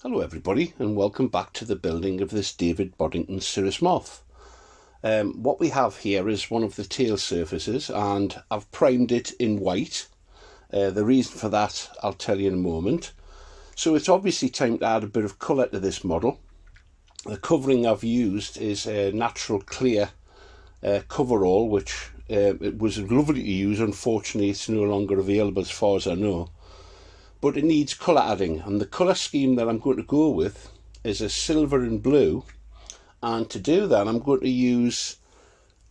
Hello everybody, and welcome back to the building of this David Boddington Cirrus Moth. What we have here is one of the tail surfaces, and I've primed it in white. The reason for that I'll tell you in a moment. So it's obviously time to add a bit of colour to this model. The covering I've used is a natural clear coverall, which it was lovely to use. Unfortunately it's no longer available as far as I know. But it needs colour adding, and the colour scheme that I'm going to go with is a silver and blue, and to do that I'm going to use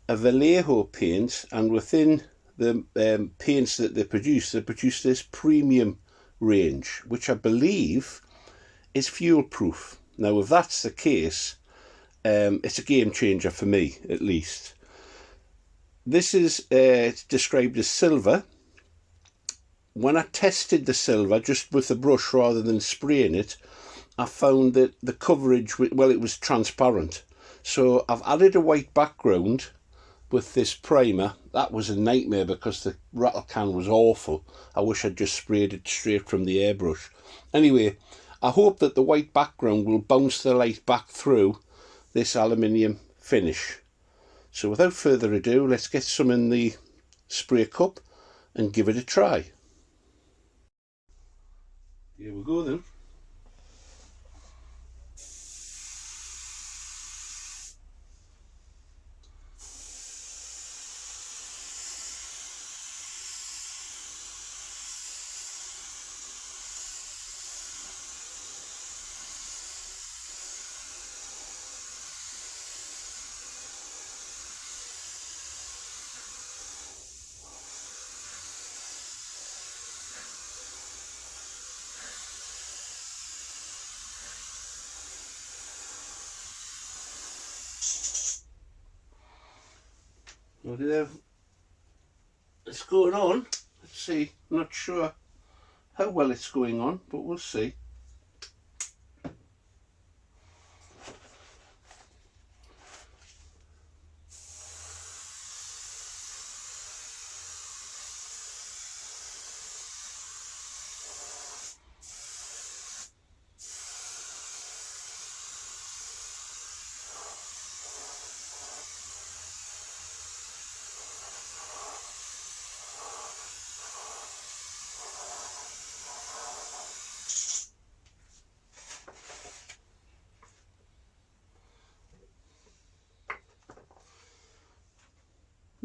a Vallejo paint, and within the paints that they produce this premium range, which I believe is fuel proof. Now if that's the case, it's a game changer for me at least. This is described as silver. When I tested the silver just with the brush rather than spraying it, I found that the coverage, well, it was transparent. So I've added a white background with this primer. That was a nightmare because the rattle can was awful. I wish I'd just sprayed it straight from the airbrush. Anyway, I hope that the white background will bounce the light back through this aluminium finish. So without further ado, let's get some in the spray cup and give it a try. Here we go then. Well, it's going on. Let's see. I'm not sure how well it's going on, but we'll see.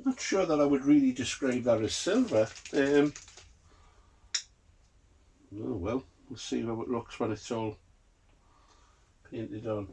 Not sure that I would really describe that as silver. Oh well, we'll see how it looks when it's all painted on.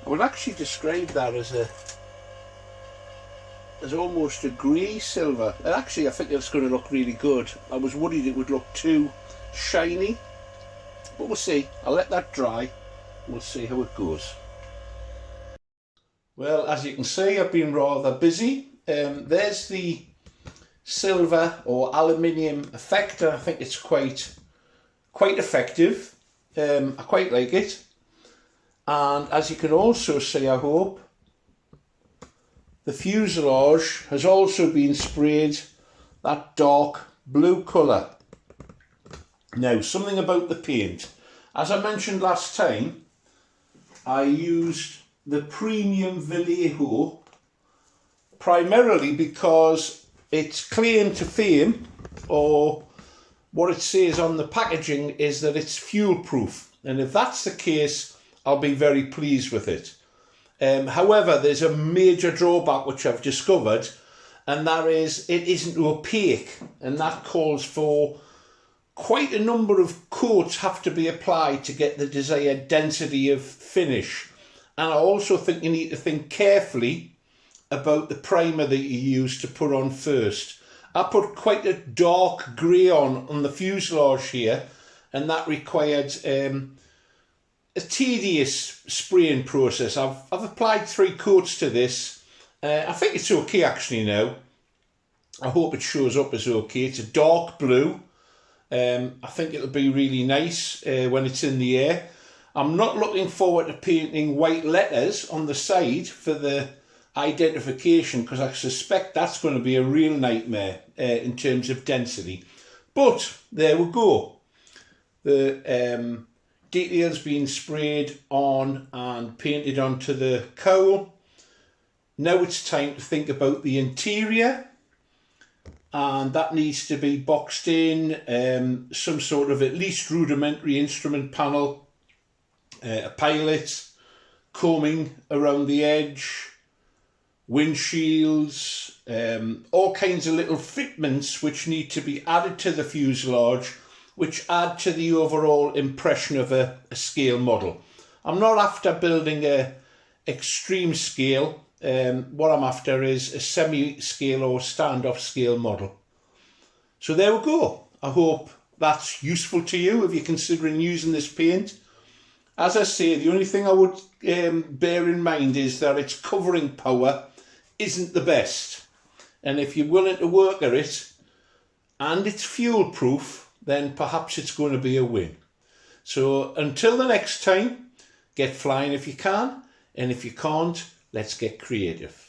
I would actually describe that as almost a grey silver. And actually I think it's going to look really good. I was worried it would look too shiny, but we'll see. I'll let that dry and we'll see how it goes. Well, as you can see, I've been rather busy. There's the silver or aluminium effector. I think it's quite effective. I quite like it. And as you can also see, I hope, the fuselage has also been sprayed that dark blue colour. Now, something about the paint. As I mentioned last time, I used the Premium Vallejo primarily because its claim to fame, or what it says on the packaging, is that it's fuel proof. And if that's the case, I'll be very pleased with it. However, there's a major drawback which I've discovered, and that is it isn't opaque, and that calls for quite a number of coats have to be applied to get the desired density of finish. And I also think you need to think carefully about the primer that you use to put on first. I put quite a dark grey on the fuselage here, and that required a tedious spraying process. I've applied 3 coats to this. I think it's okay actually now. I hope it shows up as okay. It's a dark blue. I think it'll be really nice when it's in the air. I'm not looking forward to painting white letters on the side for the identification, because I suspect that's going to be a real nightmare in terms of density. But there we go. The details being sprayed on and painted onto the cowl. Now it's time to think about the interior, and that needs to be boxed in, some sort of at least rudimentary instrument panel, a pilot, combing around the edge, windshields, all kinds of little fitments which need to be added to the fuselage, which add to the overall impression of a scale model. I'm not after building a extreme scale. What I'm after is a semi-scale or standoff scale model. So there we go. I hope that's useful to you if you're considering using this paint. As I say, the only thing I would bear in mind is that its covering power isn't the best. And if you're willing to work at it and it's fuel proof, then perhaps it's going to be a win. So until the next time, get flying if you can, and if you can't, let's get creative.